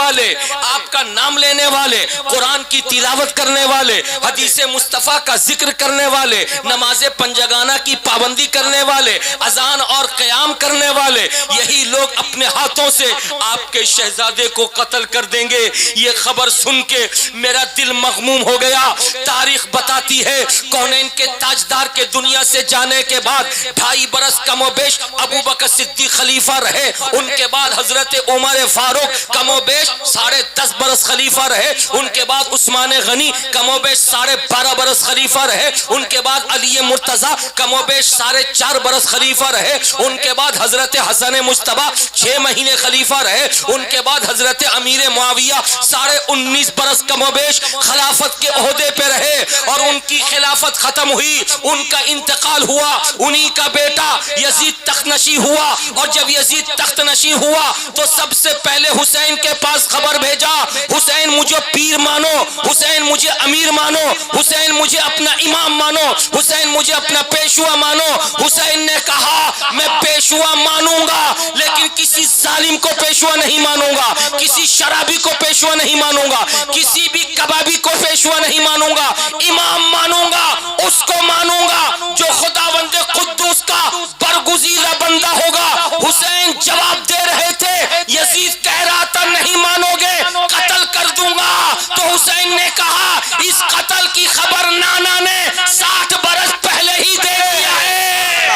والے، آپ کا نام لینے والے، قرآن کی تلاوت کرنے والے، حدیث مصطفیٰ کا ذکر کرنے والے، نماز پنجگانہ کی پابندی کرنے والے، اذان اور قیام کرنے والے، یہی لوگ اپنے ہاتھوں سے آپ کے شہزادے کو قتل کر دیں گے۔ یہ خبر سن کے میرا دل مغموم ہو گیا۔ تاریخ بتاتی ہے کونین کے تاجدار کے دنیا سے جانے کے بعد 2.5 برس کم و بیش ابو بکر صدیق خلیفہ رہے، ان کے بعد حضرت عمر فاروق کم و بیش 10.5 برس خلیفہ رہے، ان کے بعد عثمان غنی کم و بیش 12.5 برس خلیفہ رہے، ان کے بعد علی مرتضیٰ کم و بیش 4.5 برس خلیفہ رہے، ان کے بعد حضرت حسن مجتبیٰ 6 مہینے خلیفہ رہے، ان کے بعد حضرت امیر معاویہ 19.5 برس کم و بیش خلافت کے عہدے پہ رہے، اور ان کی خلافت ختم ہوئی، ان کا انتقال ہوا، انہی کا بیٹا یزید تخت نشین ہوا، اور جب یزید تخت نشین ہوا تو سب سے پہلے حسین کے پاس خبر بھیجا، حسین مجھے پیر مانو، حسین مجھے امیر مانو، حسین مجھے اپنا امام مانو، حسین مجھے اپنا پیشوا مانو۔ حسین نے کہا میں پیشوا مانوں گا لیکن کسی ظالم کو پیشوا نہیں مانوں گا، کسی شرابی کو پیشوا نہیں مانوں گا، کسی بھی کبابی کو پیشوا نہیں مانوں گا، امام مانوں گا، اس کو مانوں گا جو خداوند قدوس کا برگزیدہ بندہ ہوگا۔ حسین جواب دے رہے تھے، یزید کہہ رہا تھا نہیں مانو گے قتل کر دوں گا، تو حسین نے کہا اس قتل کی خبر نانا نے 60 برس پہلے ہی دے دیا ہے۔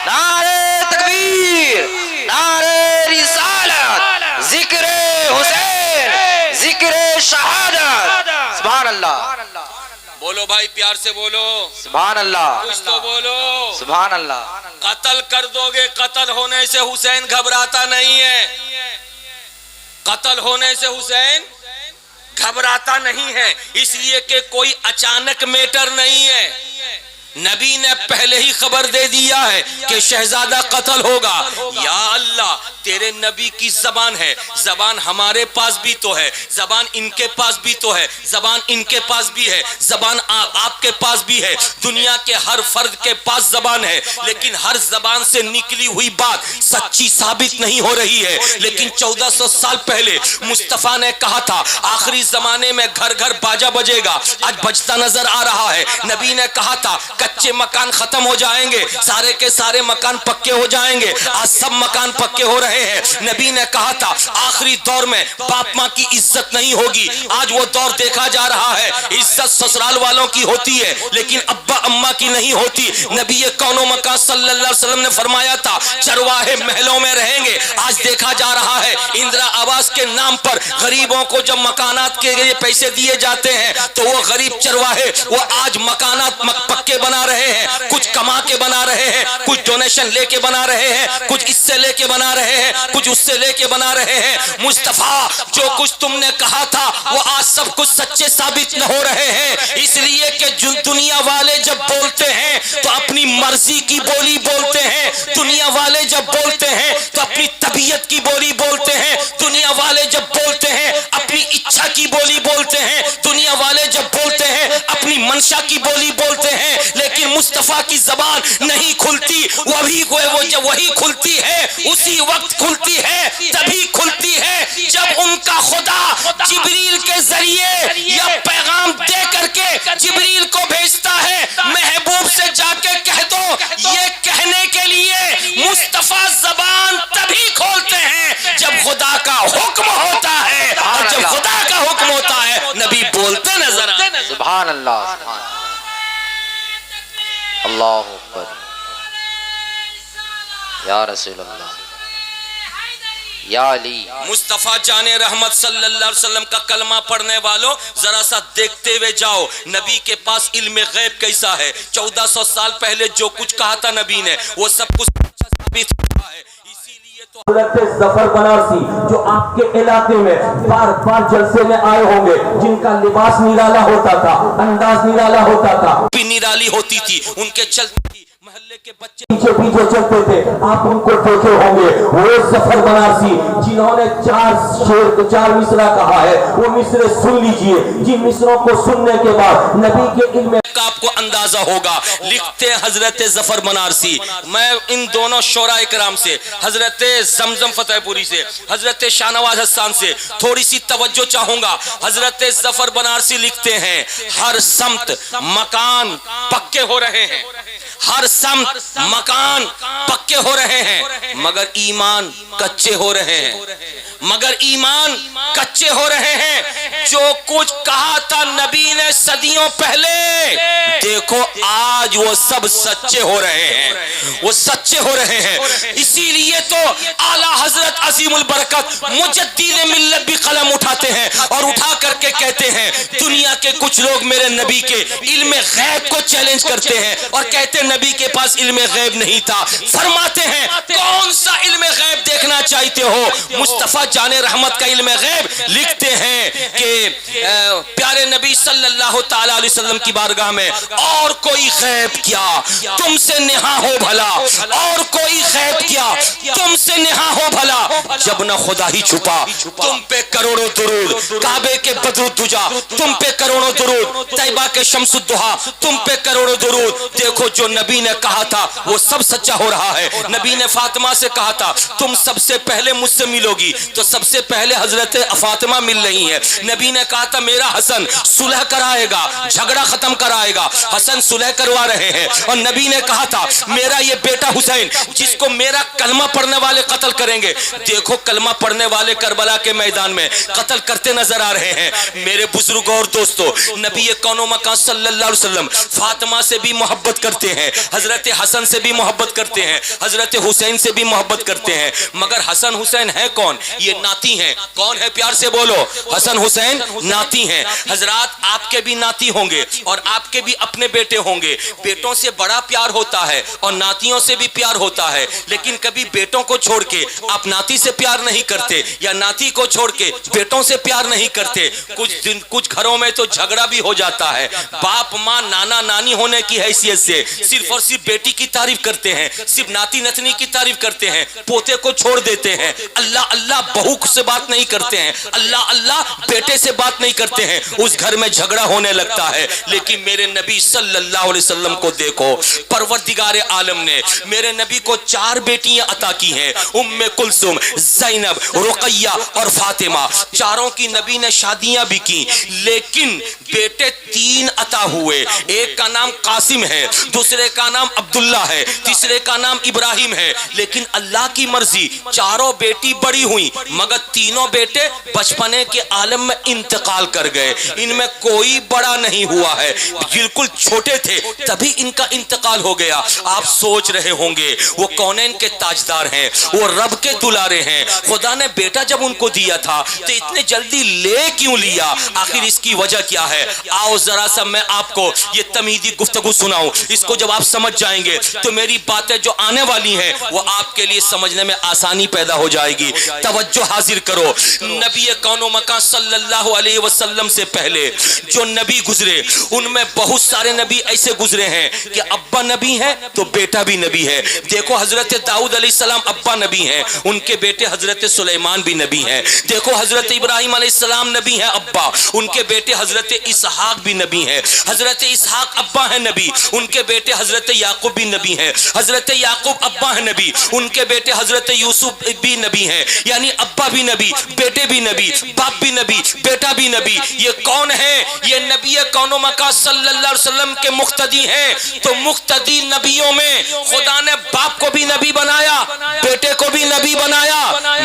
نعرہ تکبیر، نعرہ رسالت، ذکر حسین، ذکر شہادت، سبحان اللہ، بولو بھائی پیار سے بولو سبحان اللہ، کچھ تو بولو۔ سبحان اللہ۔ قتل کر دو گے، قتل ہونے سے حسین گھبراتا نہیں ہے، قتل ہونے سے حسین گھبراتا نہیں ہے، اس لیے کہ کوئی اچانک میٹر نہیں ہے، نبی نے پہلے ہی خبر دے دیا ہے کہ شہزادہ قتل ہوگا۔ یا اللہ تیرے نبی کی زبان ہے، زبان ہمارے پاس بھی تو ہے، زبان ان کے پاس بھی تو ہے، زبان ان کے پاس بھی ہے، زبان آپ کے پاس بھی ہے، دنیا کے ہر فرد کے پاس زبان ہے، لیکن ہر زبان سے نکلی ہوئی بات سچی ثابت نہیں ہو رہی ہے۔ لیکن 1400 سال پہلے مصطفیٰ نے کہا تھا آخری زمانے میں گھر گھر باجا بجے گا، آج بجتا نظر آ رہا ہے۔ نبی نے کہا تھا کچے مکان ختم ہو جائیں گے، سارے کے سارے مکان پکے ہو جائیں گے، آج سب مکان پکے ہو رہے ہیں۔ نبی نے کہا تھا آخری دور میں باپ ماں کی عزت نہیں ہوگی، آج وہ دور دیکھا جا رہا ہے، عزت سسرال والوں کی ہوتی ہے لیکن ابا اماں کی نہیں ہوتی۔ نبی کون و مکان صلی اللہ علیہ وسلم نے فرمایا تھا چرواہے محلوں میں رہیں گے، آج دیکھا جا رہا ہے اندرا آواس کے نام پر غریبوں کو جب مکانات کے لیے پیسے دیے جاتے ہیں تو وہ غریب چرواہے وہ آج مکانات پکے بنا رہے ہیں، کچھ کما کے بنا رہے ہیں، کچھ ڈونیشن لے کے بنا رہے ہیں، کچھ اس سے لے کے بنا رہے ہیں، کچھ اس سے لے کے بنا رہے ہیں۔ مصطفیٰ جو کچھ تم نے کہا تھا وہ آج سب کچھ سچے ثابت نہ ہو رہے ہیں، اس لیے کہ دنیا والے جب بولتے ہیں تو اپنی مرضی کی بولی بولتے ہیں، دنیا والے جب بولتے ہیں تو اپنی طبیعت کی بولی بولتے ہیں، دنیا والے جب بولتے ہیں اپنی اچھا کی بولی بولتے ہیں، دنیا والے جب بولتے ہیں اپنی منشا کی بولی بولتے ہیں، لیکن مصطفیٰ کی زبان نہیں کھلتی، وہ جب وہی کھلتی ہے اسی وقت کھلتی ہے، تبھی کھلتی ہے جب ان کا خدا جبریل کے ذریعے یا پیغام دے کر کے جبریل کو بھیجتا ہے محبوب سے جا کے کہہ دو، یہ کہنے کے لیے مصطفیٰ زبان تبھی کھولتے ہیں جب خدا کا حکم ہوتا ہے، اور جب خدا کا حکم ہوتا ہے نبی بولتے نظر آتے ہیں۔ سبحان اللہ، اللہ اکبر، یا رسول اللہ، یا علی۔ مصطفیٰ جان رحمت صلی اللہ علیہ وسلم کا کلمہ پڑھنے والوں ذرا سا دیکھتے ہوئے جاؤ نبی کے پاس علم غیب کیسا ہے۔ 1400 سال پہلے جو کچھ کہا تھا نبی نے وہ سب کچھ ثابت ہوا ہے، اسی لیے تو حضرت ظفر بنارسی جو آپ کے علاقے میں بار بار جلسے میں آئے ہوں گے، جن کا لباس نرالا ہوتا تھا، انداز نرالا ہوتا تھا، بھی نرالی ہوتی تھی، ان کے چلتی تھی، محلے کے بچے پیچھے پیچھے چلتے تھے، آپ ان کو دیکھے ہوں گے۔ وہ ظفر بنارسی جنہوں نے 4 مصرع کہا ہے، وہ مصرع سن لیجئے، جن مصروں کو سننے کے بعد نبی کے علم کا آپ کو اندازہ ہوگا. لکھتے ہیں حضرت ظفر بنارسی, میں ان دونوں شعراء کرام سے, حضرت زمزم فتح پوری سے, حضرت شاہنواز حسان سے تھوڑی سی توجہ چاہوں گا. حضرت ظفر بنارسی لکھتے ہیں ہر سمت مکان پکے ہو رہے ہیں, ہر سمت مکان پکے ہو رہے ہیں, مگر ایمان کچے ہو رہے ہیں, مگر ایمان کچے ہو رہے ہیں. جو کچھ کہا تھا نبی نے صدیوں پہلے, دیکھو آج وہ سب سچے ہو رہے ہیں, وہ سچے ہو رہے ہیں. اسی لیے تو اعلیٰ حضرت عظیم البرکت مجدد ملت بھی قلم اٹھاتے ہیں اور اٹھا کر کے کہتے ہیں دنیا کے کچھ لوگ میرے نبی کے علم غیب کو چیلنج کرتے ہیں اور کہتے ہیں نبی کے پاس علم غیب نہیں تھا. فرماتے ہیں کون سا علم غیب دیکھنا چاہتے ہو؟ مصطفیٰ جان رحمت کا علم غیب. لکھتے ہیں کہ پیارے نبی صلی اللہ تعالی علیہ وسلم کی بارگاہ میں اور کوئی غیب کیا تم سے نہا ہو بھلا, اور کوئی غیب کیا تم سے نہا ہو بھلا, جب نہ خدا ہی چھپا تم پہ کروڑوں درود, کعبے کے بدر الدجا تم پہ کروڑوں درود, طیبہ کے شمس الدہا تم پہ کروڑوں درود. دیکھو جو نبی نے کہا تھا وہ سب سچا ہو رہا ہے. نبی نے فاطمہ سے کہا تھا تم سب سے پہلے مجھ سے ملو گی, تو سب سے پہلے حضرت فاطمہ مل رہی ہے. نبی نے کہا تھا میرا حسن صلح کرائے گا, جھگڑا ختم کرائے گا, حسن صلح کروا رہے ہیں. اور نبی نے کہا تھا میرا یہ بیٹا حسین جس کو میرا کلمہ پڑھنے والے قتل کریں گے, دیکھو کلمہ پڑھنے والے کربلا کے میدان میں قتل کرتے نظر آ رہے ہیں. میرے بزرگوں اور دوستو, نبی کون و مکان صلی اللہ علیہ وسلم فاطمہ سے بھی محبت کرتے ہیں, حضرت حسن سے بھی محبت کرتے ہیں, حضرت حسین سے بھی محبت کرتے ہیں. مگر حسن حسین ہے کون؟ یہ ناتی ہیں. کون ہے؟ پیار سے بولو. حسن حسین ناتی ہیں. حضرات آپ کے بھی ناتی ہوں گے اور آپ کے بھی اپنے بیٹے ہوں گے. بیٹوں سے بڑا پیار ہوتا ہے اور ناتیوں سے بھی پیار ہوتا ہے, لیکن کبھی بیٹوں کو چھوڑ کے آپ ناتی سے پیار نہیں کرتے یا ناتی کو چھوڑ کے بیٹوں سے پیار نہیں کرتے. کچھ گھروں میں تو جھگڑا بھی ہو جاتا ہے. باپ ماں نانا نانی ہونے کی حیثیت سے صرف اور صرف بیٹی کی تعریف کرتے ہیں, صرف ناتی نتنی کی تعریف کرتے ہیں, پوتے کو چھوڑ دیتے ہیں. اللہ اللہ بہو سے بات نہیں کرتے ہیں, اللہ اللہ بیٹے سے بات نہیں کرتے ہیں. اس گھر میں جھگڑا ہونے لگتا ہے. لیکن میرے نبی صلی اللہ علیہ وسلم کو دیکھو, پروردگار عالم نے میرے نبی کو 4 بیٹیاں عطا کی ہیں, ام کلثوم, زینب, رقیہ اور فاطمہ. چاروں کی نبی نے شادیاں بھی کی, لیکن بیٹے 3 عطا ہوئے. ایک کا نام قاسم ہے, دوسرے کا نام عبداللہ ہے, تیسرے کا نام ابراہیم ہے. لیکن اللہ کی مرضی چاروں بیٹی بڑی ہوئی, مگر تینوں بیٹے بچپنے کے عالم میں انتقال کر گئے. ان میں کوئی بڑا نہیں ہوا ہے, بالکل چھوٹے تھے تبھی ان کا انتقال ہو گیا. آپ سوچ رہے ہوں گے وہ کونین کے تاجدار ہیں, وہ رب کے دلارے ہیں, خدا نے بیٹا جب ان کو دیا تھا تو اتنے جلدی لے کیوں لیا؟ آخر اس کی وجہ کیا ہے؟ آؤ ذرا سا میں آپ کو یہ تمہیدی گفتگو سناؤں. اس کو جب آپ سمجھ جائیں گے تو میری باتیں جو آنے والی ہیں وہ آپ کے لیے سمجھنے میں آسانی پیدا ہو جائے گی. توجہ حاضر کرو. نبی کون و مکان صلی اللہ علیہ وسلم سے پہلے جو نبی گزرے ان میں بہت سارے نبی ایسے گزرے ہیں کہ ابا نبی ہے تو بیٹا بھی نبی ہے. دیکھو حضرت داؤد علیہ السلام ابا نبی ہیں, ان کے بیٹے حضرت سلیمان بھی نبی ہیں. دیکھو حضرت ابراہیم علیہ السلام نبی ہیں ابا, ان کے بیٹے حضرت اسحاق بھی نبی ہیں. حضرت اسحاق ابا ہیں نبی, ان کے بیٹے حضرت یعقوب بھی نبی ہیں. حضرت یعقوب ابا ہیں نبی, ان کے بیٹے حضرت یوسف بھی نبی ہیں. یعنی ابا بھی نبی, بیٹے بھی نبی, باپ بھی نبی, بیٹا بھی نبی. یہ کون ہے؟ یہ نبی کون و مکان صلی اللہ علیہ وسلم کے مقتدی ہیں. تو مقتدی نبیوں میں خدا نے باپ کو بھی نبی بنایا, بیٹے کو بھی نبی بنایا.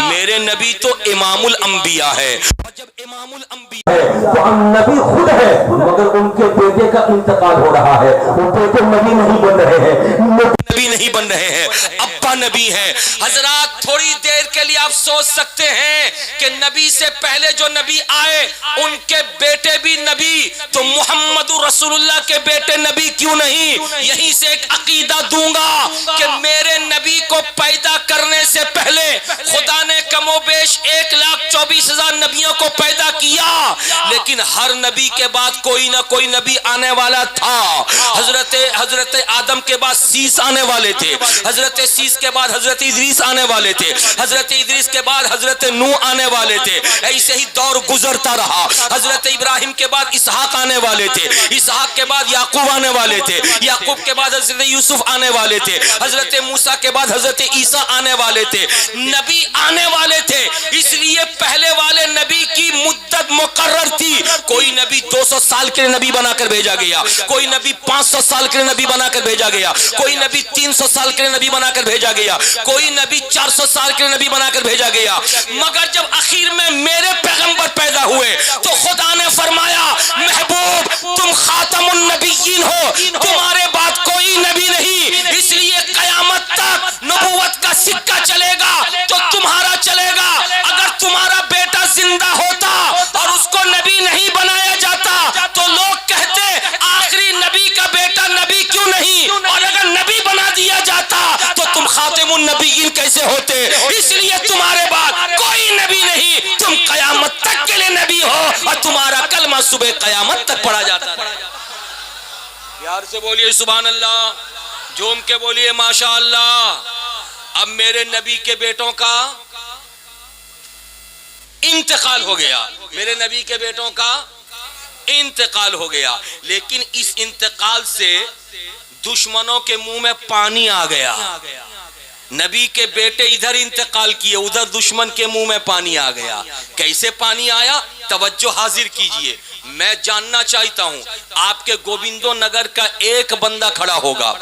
میرے نبی تو امام الانبیاء ہے. جب امام الانبیاء ہے تو نبی خود ہے, مگر ان کے بیٹے کا انتقال ہو رہا ہے. وہ بیٹے نبی نہیں بن رہے ہیں, نبی نہیں بن رہے ہیں, ابا نبی ہیں. حضرات تھوڑی دیر کے لیے آپ سوچ سکتے ہیں کہ نبی سے پہلے جو نبی آئے ان کے بیٹے بھی نبی, تو محمد رسول اللہ کے بیٹے نبی کیوں نہیں؟ یہیں سے ایک عقیدہ دوں گا کہ میرے نبی کو پیدا کرنے سے پہلے خدا نے کم و بیش 1,24,000 نبیوں کو پیدا کیا, لیکن ہر نبی کے بعد کوئی نہ کوئی نبی آنے والا تھا. حضرت آدم کے بعد سیس آنے والے تھے, حضرت سیس کے بعد حضرت ادریس آنے والے تھے, حضرت ادریس کے بعد حضرت نوح آنے والے تھے, ایسے ہی دور گزرتا رہا. حضرت ابراہیم کے بعد اسحاق آنے والے تھے, اسحاق کے بعد یعقوب آنے والے تھے, یعقوب کے بعد حضرت یوسف آنے والے تھے, حضرت موسیٰ کے بعد حضرت عیسیٰ آنے والے تھے, نبی آنے والے تھے. اس لیے پہلے والے نبی کی مدت مقرر تھی. کوئی نبی 200 سال کے نبی بنا کر بھیجا گیا, کوئی نبی 500 سال کے نبی بنا کر بھیجا گیا, کوئی نبی 300 سال کے نبی بنا کر بھیجا گیا, کوئی نبی 400 سال کے نبی بنا کر بھیجا گیا. مگر جب آخر میں میرے پیغمبر پیدا ہوئے تو خدا نے فرمایا محبوب تم خاتم النبیین ہو, تمہارے بعد کوئی نبی نہیں, اس لیے قیامت تک نبوت کا سکہ چلے گا تو تمہارا چلے گا. اگر تمہارا بیٹا زندہ ہوتا اور اس کو نبی نہیں بنایا جاتا تو لوگ کہتے آخری نبی کا بیٹا نبی کیوں نہیں, اور اگر نبی بنا دیا جاتا تو تم خاتم النبیین کیسے ہوتے. اس لیے تمہارے بعد کوئی نبی نہیں, تم قیامت تک کے لیے نبی ہو اور تمہارا کلمہ صبح قیامت تک پڑھا جاتا ہے. پیار سے بولیے سبحان اللہ, جھوم کے بولیے ماشاء اللہ. اب میرے نبی کے بیٹوں کا انتقال ہو گیا, میرے نبی کے بیٹوں کا انتقال ہو گیا, لیکن اس انتقال سے دشمنوں کے منہ میں پانی آ گیا. نبی کے بیٹے ادھر انتقال کیے, ادھر دشمن کے منہ میں پانی آ گیا. کیسے پانی آیا؟ توجہ حاضر کیجئے. میں جاننا چاہتا ہوں آپ کے گوبندو نگر کا ایک بندہ کھڑا ہوگا,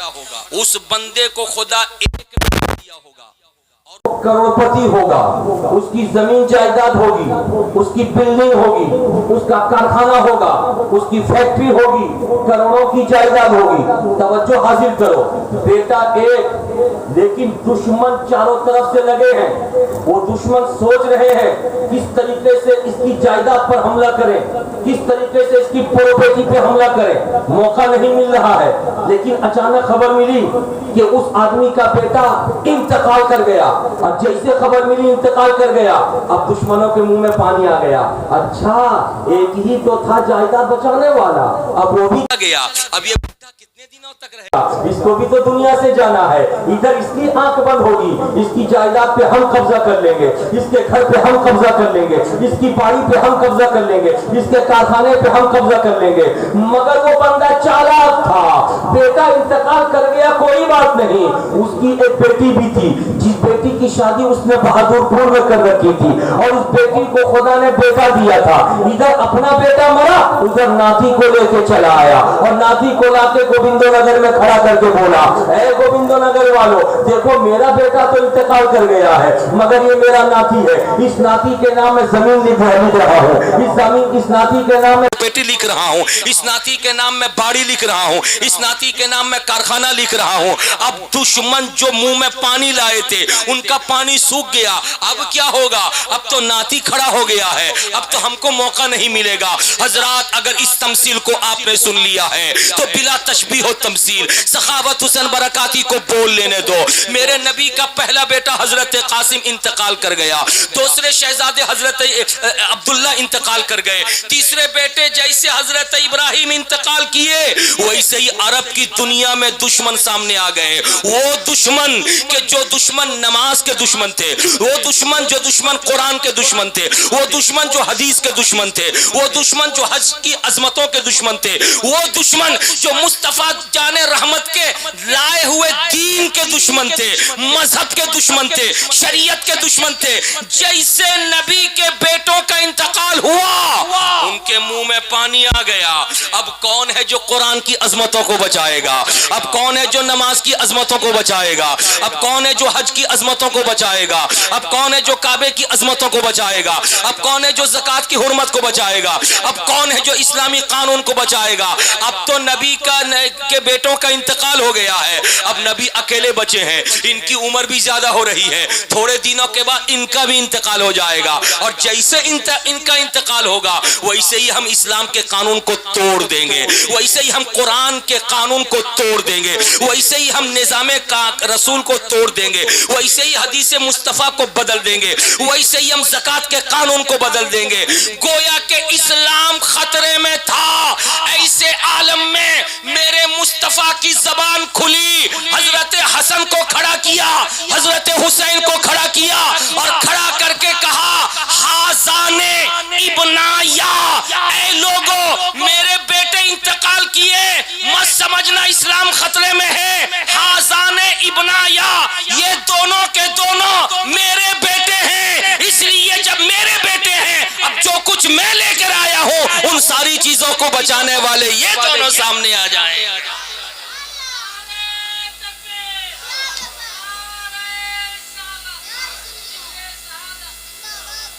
اس بندے کو خدا ایک دیا ہوگا, کروڑپتی ہوگا, اس کی زمین جائیداد ہوگی, اس کی بلڈنگ ہوگی, اس کا کارخانہ ہوگا, اس کی فیکٹری ہوگی, کروڑوں کی جائیداد ہوگی. توجہ حاصل کرو, بیٹا ایک, لیکن دشمن چاروں طرف سے لگے ہیں. وہ دشمن سوچ رہے ہیں کس طریقے سے اس کی جائیداد پر حملہ کریں, کس طریقے سے اس کی پراپرٹی پہ حملہ کریں. موقع نہیں مل رہا ہے, لیکن اچانک خبر ملی کہ اس آدمی کا بیٹا انتقال کر گیا. اب جیسے خبر ملی انتقال کر گیا, اب دشمنوں کے منہ میں پانی آ گیا. اچھا ایک ہی تو تھا جائیداد بچانے والا, اب وہ بھی گیا. اب یہ کتنے دنوں تک رہے گا؟ اس کو بھی تو دنیا سے جانا ہے. ادھر اس کی آنکھ بند ہوگی, اس کی جائیداد پہ ہم قبضہ کر لیں گے, اس کے گھر پہ ہم قبضہ کر لیں گے, اس کی باڑی پہ ہم قبضہ کر لیں گے, اس کے کارخانے پہ ہم قبضہ کر لیں گے. مگر وہ بندہ چالاک تھا, بیٹا انتقال کر گیا کوئی بات نہیں, اس کی ایک بیٹی بھی تھی جس بیٹی کی شادی اس نے بہادر پور میں کر رکھی تھی, اور اس بیٹی کو خدا نے بیٹا دیا تھا. ادھر اپنا بیٹا مرا, ادھر ناتی کو لے کے چلا آیا, اور ناتی کو لا کے گوبندو نگر میں کھڑا کر کے بولا اے گوبندو نگر والو دیکھو میرا بیٹا تو انتقال کر گیا ہے, مگر یہ میرا ناتی ہے, اس ناتی کے نام میں زمین لکھ رہا ہوں, اس ناتی کے نام میں بیٹی لکھ رہا ہوں, اس ناتی کے نام میں باڑی لکھ رہا ہوں, اس ناتی کے نام میں کارخانہ لکھ رہا ہوں. اب دشمن جو منہ میں پانی لائے تھے ان کا پانی سوکھ گیا. اب کیا ہوگا؟ اب تو ناتی کھڑا ہو گیا ہے, اب تو ہم کو موقع نہیں ملے گا. حضرات اگر اس تمثیل کو آپ نے سن لیا ہے تو بلا تشبیہ و تمثیل سخاوت حسین برکاتی کو بول لینے دو. میرے نبی کا پہلا بیٹا حضرت قاسم انتقال کر گیا, دوسرے شہزادے حضرت عبداللہ انتقال کر گئے, تیسرے بیٹے جیسے حضرت ابراہیم انتقال کیے ویسے ہی عرب کی دنیا میں دشمن سامنے آ گئے. وہ دشمن کہ جو دشمن نماز کے دشمن تھے, وہ دشمن جو دشمن قرآن کے دشمن تھے, وہ دشمن جو حدیث کے دشمن تھے, وہ دشمن جو حج کی عظمتوں کے دشمن تھے, وہ دشمن جو مصطفیٰ جان رحمت کے لائے ہوئے دین کے دشمن تھے, مذہب کے دشمن تھے, شریعت کے دشمن تھے. جیسے نبی کے بیٹوں کا انتقال ہوا ان کے منہ میں پانی آ گیا. اب کون ہے جو قرآن کی عظمتوں کو بچائے گا؟ اب کون ہے جو نماز کی عظمتوں کو بچائے گا؟ اب کون ہے جو حج کی عظمتوں کو بچائے گا؟ اب کون ہے جو کعبے کی عظمتوں کو بچائے گا؟ اب کون ہے جو زکوٰۃ کی حرمت کو بچائے گا؟ اب کون ہے جو اسلامی قانون کو بچائے گا؟ اب تو نبی کے بیٹوں کا انتقال ہو گیا ہے, اب نبی اکیلے بچے ہیں, ان کی عمر بھی زیادہ ہو رہی ہے, تھوڑے دنوں کے بعد ان کا بھی انتقال ہو جائے گا. اور جیسے ان کا انتقال ہوگا ویسے ہی ہم اس اسلام کے قانون کو توڑ دیں گے، ویسے ہی ہم قرآن کے قانون کو توڑ دیں گے، ویسے ہی ہم نظام رسول کو توڑ دیں گے، ویسے ہی حدیث مصطفیٰ کو بدل دیں گے، ویسے ہی ہم زکوٰۃ کے قانون کو بدل دیں گے۔ گویا کہ اسلام خطرے میں تھا، ایسے عالم میں میرے مصطفیٰ کی زبان کھلی، حضرت حسن کو کھڑا کیا، حضرت حسین کو کھڑا کیا اور کھڑا کر کے کہا حاذان ابنایا، اے لوگوں میرے بیٹے انتقال کیے، مت سمجھنا اسلام خطرے میں ہے، حاذان ابنایا، یہ دونوں کے دونوں میرے بیٹے ہیں، اس لیے جب میرے بیٹے ہیں اب جو کچھ میں لے کر آیا ہوں ان ساری چیزوں کو بچانے والے یہ دونوں سامنے آ جائیں۔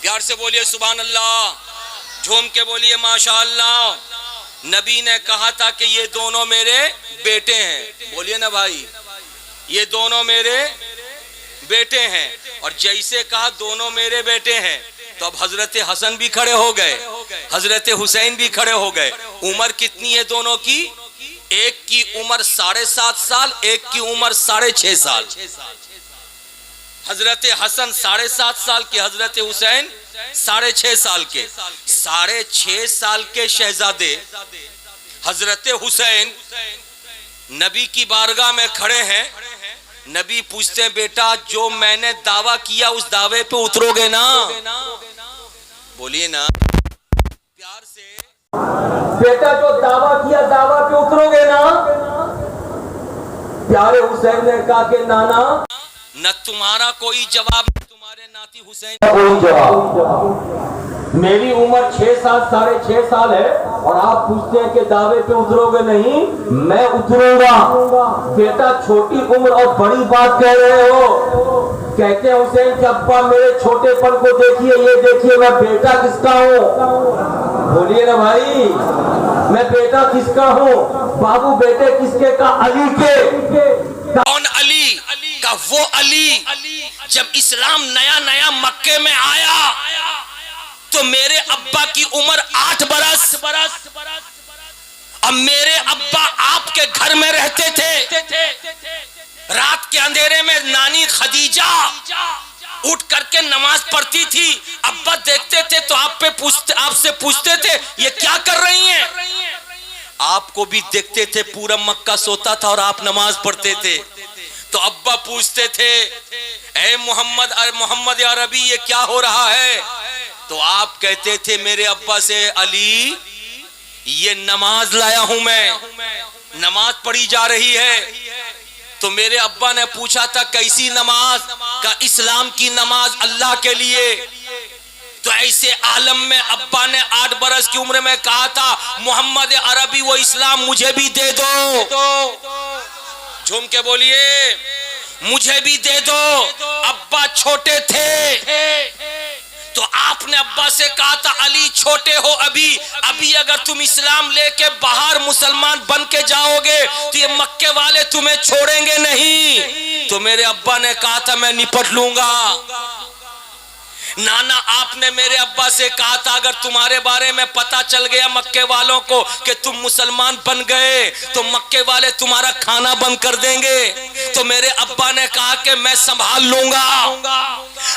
پیار سے بولیے سبحان اللہ، جھوم کے بولیے ماشاء اللہ۔ نبی نے کہا تھا کہ یہ دونوں میرے بیٹے ہیں، بولیے نا بھائی، یہ دونوں میرے بیٹے ہیں، اور جیسے کہا دونوں میرے بیٹے ہیں تو اب حضرت حسن بھی کھڑے ہو گئے، حضرت حسین بھی کھڑے ہو گئے۔ عمر کتنی ہے دونوں کی؟ ایک کی عمر 7.5 سال، ایک کی عمر 6.5 سال۔ حضرت حسن 7.5 سال کے، حضرت حسین 6.5 سال کے۔ 6.5 سال کے شہزادے حضرت حسین نبی کی بارگاہ میں کھڑے ہیں، نبی پوچھتے ہیں بیٹا جو میں نے دعویٰ کیا اس دعوے پہ اترو گے نا؟ بولیے نا پیار سے، بیٹا جو دعویٰ کیا دعویٰ پہ اترو گے نا؟ پیارے حسین نے کہا کہ نانا نہ تمہارا کوئی جواب، نہ تمہارے ناتی حسین کوئی جواب، میری عمر 6 سال 6.5 سال ہے اور آپ پوچھتے ہیں کہ دعوے پہ اترو گے نہیں؟ میں اتروں گا۔ بیٹا چھوٹی عمر اور بڑی بات کہہ رہے ہو؟ کہتے ہیں حسین کہ ابا میرے چھوٹے پن کو دیکھیے، یہ دیکھیے میں بیٹا کس کا ہوں؟ بولیے نا بھائی، میں بیٹا کس کا ہوں؟ بابو بیٹے کس کے کا؟ علی کے۔ کون علی کا؟ وہ علی جب اسلام نیا نیا مکے میں آیا تو میرے ابا کی عمر 8 برس، اب میرے ابا آپ کے گھر میں رہتے تھے، رات کے اندھیرے میں نانی خدیجہ اٹھ کر کے نماز پڑھتی تھی، ابا دیکھتے تھے تو آپ سے پوچھتے تھے یہ کیا کر رہی ہیں؟ آپ کو بھی دیکھتے تھے، پورا مکہ سوتا تھا اور آپ نماز پڑھتے تھے، تو ابا پوچھتے تھے اے محمد یا ربی یہ کیا ہو رہا ہے؟ تو آپ کہتے تھے میرے ابا سے علی یہ نماز لایا ہوں میں، نماز پڑھی جا رہی ہے۔ تو میرے ابا نے پوچھا تھا کیسی نماز؟ کا اسلام کی نماز اللہ کے لیے۔ تو ایسے عالم میں ابا نے 8 برس کی عمر میں کہا تھا محمد عربی وہ اسلام مجھے بھی دے دو، جھوم کے بولیے مجھے بھی دے دو۔ ابا چھوٹے تھے تو آپ نے ابا سے کہا تھا علی چھوٹے ہو ابھی اگر تم اسلام لے کے باہر مسلمان بن کے جاؤ گے تو یہ مکے والے تمہیں چھوڑیں گے نہیں۔ تو میرے ابا نے کہا تھا میں نپٹ لوں گا۔ نانا آپ نے میرے ابا سے کہا تھا اگر تمہارے بارے میں پتا چل گیا مکے والوں کو کہ تم مسلمان بن گئے تو مکے والے تمہارا کھانا بند کر دیں گے۔ تو میرے ابا نے کہا کہ میں سنبھال لوں گا۔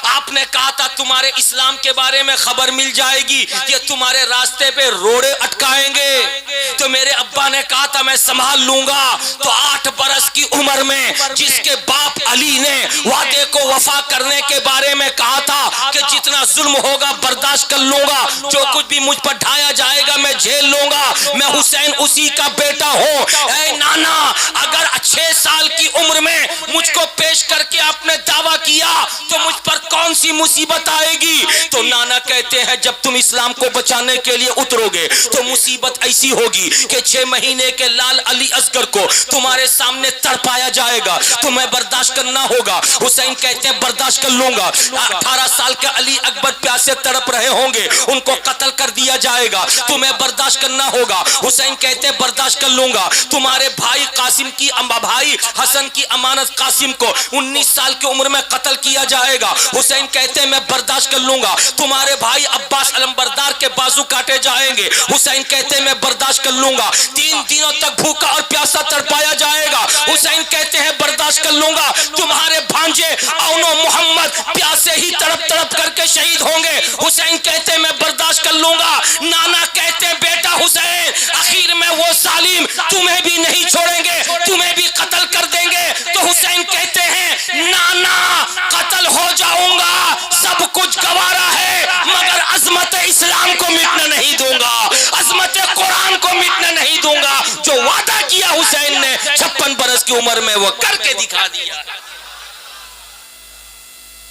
آپ نے کہا تھا تمہارے اسلام کے بارے میں خبر مل جائے گی کہ تمہارے راستے پہ روڑے اٹکائیں گے۔ تو میرے ابا نے کہا تھا میں سنبھال لوں گا۔ تو 8 برس کی عمر میں جس کے باپ علی نے وعدے کو وفا کرنے کے بارے میں کہا تھا کہ جتنا ظلم ہوگا برداشت کر لوں گا، جو کچھ بھی مجھ پر ڈھایا جائے گا میں جھیل لوں گا، میں حسین اسی کا بیٹا ہوں۔ اے نانا اگر 6 سال کی عمر میں مجھ کو پیش کر کے آپ نے دعویٰ کیا تو مجھ پر کون سی مصیبت آئے گی؟ تو نانا کہتے ہیں جب تم اسلام کو بچانے کے لیے اترو گے تو مصیبت ایسی ہوگی کہ 6 مہینے کے لال علی اصغر کو تمہارے سامنے تڑپایا جائے گا، تمہیں برداشت کرنا ہوگا۔ حسین کہتے ہیں برداشت کر لوں گا۔ 18 سال کے علی اکبر پیاسے تڑپ رہے ہوں گے، ان کو قتل کر دیا جائے گا، تمہیں برداشت کرنا ہوگا۔ حسین کہتے برداشت کر لوں گا۔ تمہارے بھائی قاسم کی بھائی حسن کی امانت قاسم کو 19 سال کی عمر میں قتل کیا جائے گا، حسین کہتے میں برداشت کر لوں گا۔ تمہارے بھائی عباس علمبردار کے بازو کاٹے جائیں گے، حسین کہتے میں برداشت کر لوں گا۔ 3 دنوں تک بھوکا اور پیاسا تڑپایا جائے گا، حسین کہتے ہیں برداشت کر لوں گا۔ تمہارے بھانجے اون و محمد پیاسے ہی تڑپ تڑپ کر کے شہید ہوں گے، حسین کہتے میں برداشت کر لوں گا۔ نانا کہتے بیٹا حسین آخر میں وہ ظالم تمہیں بھی نہیں چھوڑیں گے، تمہیں بھی قتل کر دیں گے۔ تو حسین کہتے ہیں نانا قتل ہو جاؤں گا، سب کچھ گوارا ہے، مگر عظمت اسلام کو مٹنے نہیں دوں گا، عظمت قرآن کو مٹنے نہیں دوں گا۔ جو وعدہ کیا حسین نے 56 برس کی عمر میں وہ کر کے دکھا دیا۔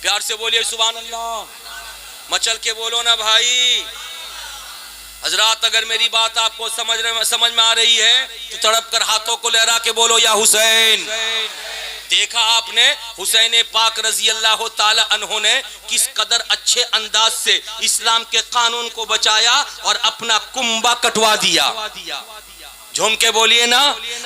پیار سے بولیے سبحان اللہ، مچل کے بولو نا بھائی۔ حضرات اگر میری بات آپ کو سمجھ میں آ رہی ہے تو تڑپ کر ہاتھوں کو لہرا کے بولو یا حسین۔ دیکھا آپ نے حسین پاک رضی اللہ تعالی عنہ نے کس قدر اچھے انداز سے اسلام کے قانون کو بچایا اور اپنا کنبہ کٹوا دیا۔ جھوم کے بولیے نا،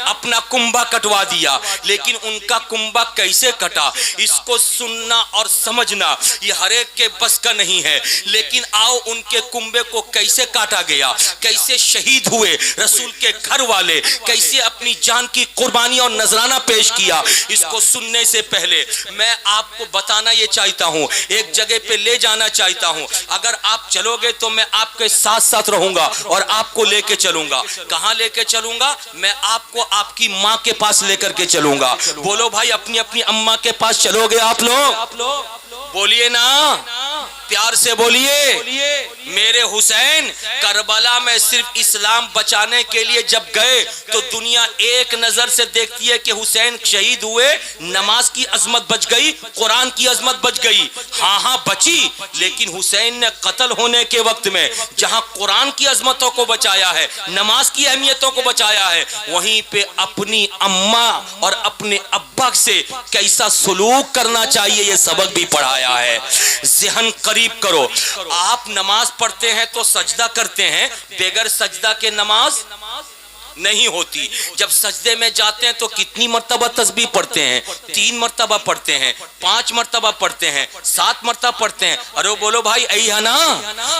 اپنا کنبہ کٹوا دیا۔ لیکن ان کا کنبہ کیسے کٹا اس کو سننا اور سمجھنا یہ ہر ایک کے بس کا نہیں ہے، لیکن آؤ ان کے کنبے کو کیسے کاٹا گیا، کیسے شہید ہوئے رسول کے گھر والے، کیسے اپنی جان کی قربانی اور نذرانہ پیش کیا، اس کو سننے سے پہلے میں آپ کو بتانا یہ چاہتا ہوں، ایک جگہ پہ لے جانا چاہتا ہوں۔ اگر آپ چلو گے تو میں آپ کے ساتھ ساتھ رہوں گا اور آپ کو لے کے چلوں گا۔ کہاں لے کے چلوں گا؟ میں آپ کو آپ کی ماں کے پاس لے کر کے چلوں گا۔ بولو بھائی اپنی اپنی اماں کے پاس چلو گے آپ لوگ؟ بولیے نا، پیار سے بولیے۔ میرے حسین کربلا میں صرف اسلام بچانے کے لیے جب گئے تو دنیا ایک نظر سے دیکھتی ہے کہ حسین شہید ہوئے، نماز کی عظمت بچ گئی، قرآن کی عظمت بچ گئی۔ ہاں بچی، لیکن حسین نے قتل ہونے کے وقت میں جہاں قرآن کی عظمتوں کو بچایا ہے، نماز کی اہمیتوں کو بچایا ہے، وہیں پہ اپنی اماں اور اپنے ابا سے کیسا سلوک کرنا چاہیے یہ سبق بھی پڑھایا ہے۔ ذہن قریب کرو، آپ نماز پڑھتے ہیں تو سجدہ کرتے ہیں، بغیر سجدہ کے نماز نہیں ہوتی۔ جب سجدے میں جاتے ہیں تو کتنی مرتبہ تسبیح پڑھتے ہیں؟ 3 مرتبہ پڑھتے ہیں، 5 مرتبہ پڑھتے ہیں، 7 مرتبہ پڑھتے ہیں۔ ارے بولو بھائی ای ہے نا؟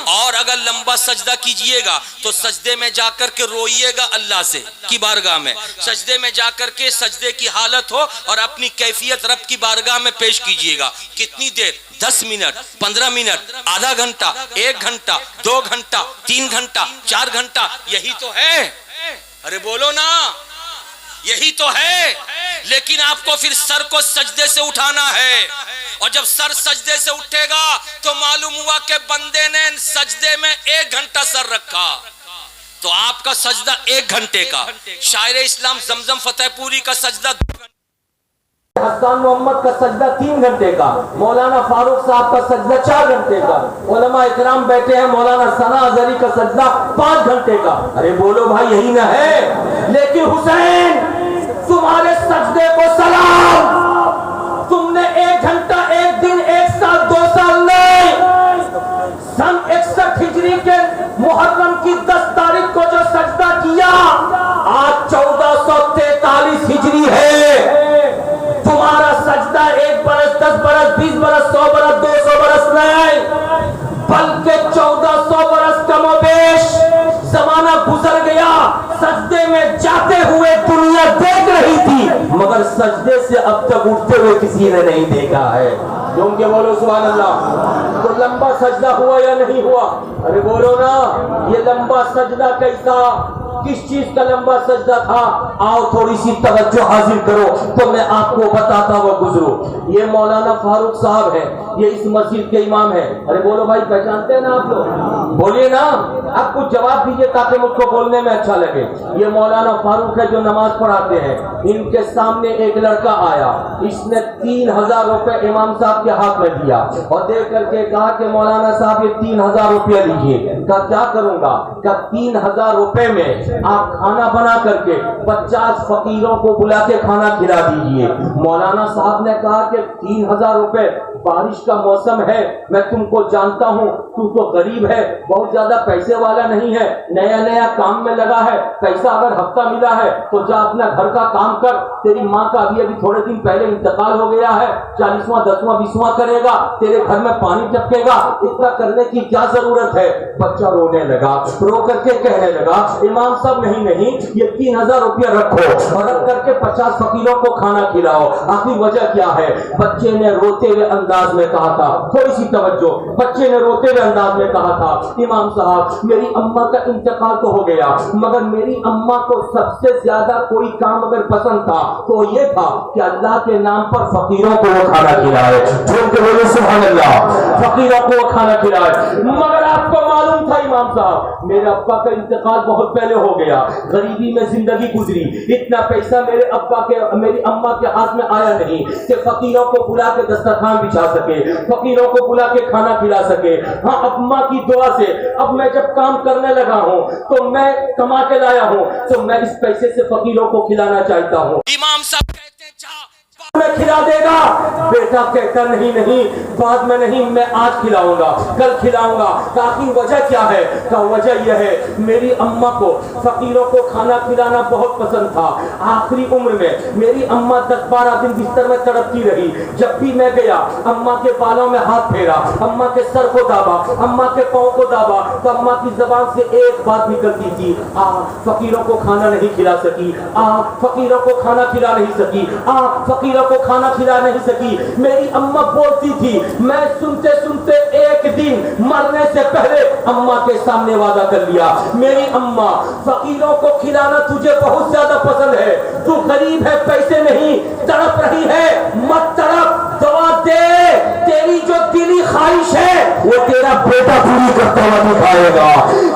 اور اگر لمبا سجدہ کیجئے گا تو سجدے میں جا کر کے روئیے گا اللہ سے کی بارگاہ میں، سجدے میں جا کر کے سجدے کی حالت ہو اور اپنی کیفیت رب کی بارگاہ میں پیش کیجئے گا۔ کتنی دیر؟ 10 منٹ، 15 منٹ، آدھا گھنٹہ، 1 گھنٹہ، 2 گھنٹہ، 3 گھنٹہ، 4 گھنٹہ، یہی تو ہے۔ ارے بولو نا، یہی تو ہے۔ لیکن آپ کو پھر سر کو سجدے سے اٹھانا ہے، اور جب سر سجدے سے اٹھے گا تو معلوم ہوا کہ بندے نے سجدے میں 1 گھنٹہ سر رکھا، تو آپ کا سجدہ 1 گھنٹے کا، شاعر اسلام زمزم فتح پوری کا سجدہ 2 گھنٹے، حسان محمد کا سجدہ 3 گھنٹے کا، مولانا فاروق صاحب کا سجدہ 4 گھنٹے کا، علماء اکرام بیٹھے ہیں، مولانا ثنا ازہری کا سجدہ 5 گھنٹے کا۔ ارے بولو بھائی یہی نہ ہے؟ لیکن حسین تمہارے سجدے کو سلام، تم نے 1 گھنٹہ، 1 دن، 1 سال، 2 سال نہیں، سن 61 ہجری کے محرم کی 10 تاریخ کو جو سجدہ کیا، آج 1443 ہجری ہے۔ تمہارا سجدہ 1 برس، 10 برس، 20 برس، 100 برس، 200 برس نہیں، بلکہ 1400 برس کم و بیش زمانہ گزر گیا۔ سجدے میں جاتے ہوئے دنیا دیکھ رہی تھی، مگر سجدے سے اب تک اٹھتے ہوئے کسی نے نہیں دیکھا ہے۔ جھوم کے بولو سبحان اللہ۔ تو لمبا سجدہ ہوا یا نہیں ہوا؟ ارے بولو نا، یہ لمبا سجدہ کیسا، کس چیز کا لمبا سجدہ تھا؟ آؤ تھوڑی سی توجہ حاصل کرو تو میں آپ کو بتاتا ہوا گزروں۔ یہ مولانا فاروق صاحب ہے، یہ اس مسجد کے امام ہے۔ ارے بولو بھائی پہچانتے ہیں نا آپ لوگ؟ بولیے نا، آپ کچھ جواب دیجئے تاکہ مجھ کو بولنے میں اچھا لگے۔ یہ مولانا فاروق ہے جو نماز پڑھاتے ہیں۔ ان کے سامنے ایک لڑکا آیا، اس نے 3000 روپے امام صاحب کے ہاتھ میں دیا اور دے کر کے کہا کہ مولانا صاحب یہ 3000 روپیہ لیجئے۔ کہا کیا کروں گا؟ کہا 3000 روپے میں آپ کھانا بنا کر کے 50 فقیروں کو بلا کے کھانا کھلا دیجئے۔ مولانا صاحب نے کہا کہ 3000 روپے بارش کا موسم ہے، میں تم کو جانتا ہوں، تو غریب ہے، بہت زیادہ پیسے والا نہیں ہے، نیا نیا کام میں لگا ہے، پیسہ اگر ہفتہ ملا ہے تو جا اپنا گھر کا کام کر، تیری ماں کا ابھی تھوڑے دن پہلے انتقال ہو گیا ہے، 40واں 10واں 20واں کرے گا، تیرے گھر میں پانی ٹپکے گا، اتنا کرنے کی کیا ضرورت ہے؟ بچہ رونے لگا، رو کر کے کہنے لگا امام صاحب نہیں، یہ 3000 روپیہ رکھو اور رکھ کر کے 50 فقیروں کو کھانا کھلاؤ۔ آخری وجہ کیا ہے؟ بچے نے روتے ہوئے انداز میں کہا تھا، تھوڑی سی توجہ، بچے نے روتے ہوئے انداز میں کہا تھا امام صاحب میری اماں کا انتقال تو ہو گیا، مگر میری اماں کو سب سے زیادہ کوئی کام اگر پسند تھا تو یہ تھا کہ اللہ کے نام پر فقیروں کو وہ کھانا کھلائے، جھوم کے بولے سبحان اللہ، فقیروں کو وہ کھانا کھلائے۔ مگر آپ کو معلوم تھا امام صاحب میرے ابا کا انتقال بہت پہلے ہو گیا، غریبی میں زندگی گزری، اتنا پیسہ میری اماں کے ہاتھ میں آیا نہیں کہ فقیروں کو بلا کے دسترخوان بچھا سکے، فقیروں کو بلا کے کھانا کھلا سکے۔ ہاں اماں کی دعا سے اب میں جب کام کرنے لگا ہوں تو میں کما کے لایا ہوں تو میں اس پیسے سے فقیروں کو کھلانا چاہتا ہوں۔ امام صاحب کہتے ہیں جا میں کھلا دے گا، بیٹا کہتا نہیں، بعد میں نہیں، میں آج کھلاؤں گا، کل کھلاؤں گا۔ کہا وجہ کیا ہے؟ کہا وجہ یہ ہے میری اماں کو فقیروں کو کھانا کھلانا بہت پسند تھا، آخری عمر میں میری اماں 10-12 دن بستر میں تڑپتی رہی، جب بھی میں گیا اماں کے بالوں میں ہاتھ پھیرا، اماں کے سر کو دابا، اماں کے پاؤں کو دابا تو اماں کی زبان سے ایک بات نکلتی تھی، فقیروں کو کھانا نہیں کھلا سکی، فقیروں کو کھانا کھلا نہیں سکی، فقیروں کو کھانا کھلا نہیں سکی۔ میری اماں بولتی تھی، میں سنتے سنتے ایک دن مرنے سے پہلے اماں کے سامنے وعدہ کر لیا، میری اماں فقیروں کو کھلانا تجھے بہت زیادہ پسند ہے، تو غریب ہے، پیسے نہیں، تڑپ رہی ہے، مت تڑپ، دعا دے، تیری جو دلی خواہش ہے وہ تیرا بیٹا پوری کرتا ہوا دکھائے گا،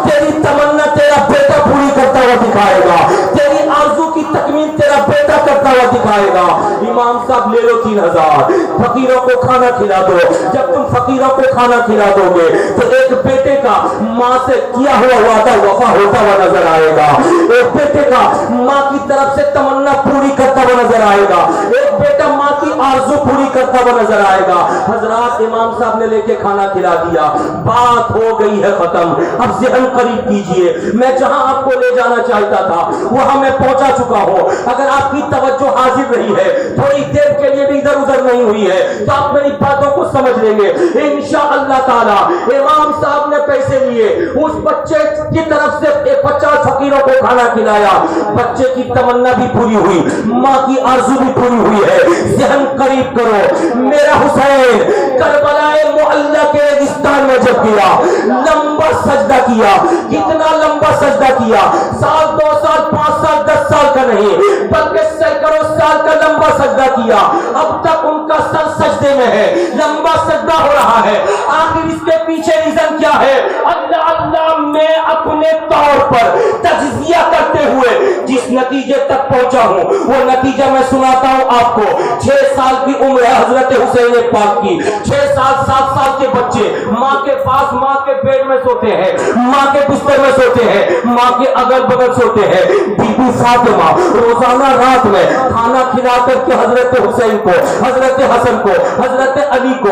تیری تمنا تیرا بیٹا پوری کرتا ہوا دکھائے گا، تیری آرزو کی تکمیل تیرا بیٹا کرتا ہوا دکھائے گا۔ امام صاحب لے لو 3000، فقیروں کو کھانا کھلا دو، جب تم فقیروں کو کھانا کھلا دو گے تو ایک بیٹے کا ماں سے کیا ہوا وعدہ وفا ہوتا ہوا نظر آئے گا، ایک بیٹے کا ماں کی طرف سے تمنا پوری کرتا ہوا نظر آئے گا، ایک بیٹا ماں کی آرزو پوری کرتا ہوا نظر آئے گا۔ حضرات امام صاحب نے لے کے کھانا کھلا دیا، بات ہو گئی ہے ختم۔ اب ذہن قریب کیجئے، میں جہاں آپ کو لے جانا چاہتا تھا وہاں میں پہنچا چکا ہوں، اگر آپ کی توجہ حاضر رہی ہے، تھوڑی دیر کے لیے بھی ادھر ادھر نہیں ہوئی ہے تو آپ میری باتوں کو سمجھ لیں گے انشاءاللہ تعالی۔ امام صاحب نے پیسے لیے، اس بچے کی طرف سے 50 فقیروں کو کھانا کھلایا، بچے کی تمنا بھی پوری ہوئی، ماں کی آرزو بھی پوری ہوئی ہے۔ ذہن قریب کرو، میرا حسین کربلا معلی کے ریگستان میں جب گیا، لمبا سجدہ کیا، کتنا لمبا سجدہ کیا، سال 2 سال 5 سال 10 سال کا نہیں بلکہ سینکڑوں سال کا لمبا سجدہ کیا، اب تک ان کا سر سجدے میں ہے، لمبا سجدہ ہو رہا ہے۔ آخر اس کے پیچھے ریزن کیا ہے؟ اللہ اللہ میں اپنے طور پر تجزیہ کرتے ہوئے جس نتیجے تک پہنچا ہوں وہ نتیجہ میں سناتا ہوں آپ کو۔ 6 سال کی عمر ہے حضرت حسین پاک کی، 6 سال 7 سال کے بچے ماں کے پاس، ماں کے بیڈ میں سوتے ہیں، ماں کے بستر میں سوتے ہیں، ماں کے اگل بغل سوتے ہیں۔ بی بی فاطمہ روزانہ رات میں کھانا کھلا کر کے حضرت حسین کو، حضرت حسن کو، حضرت علی کو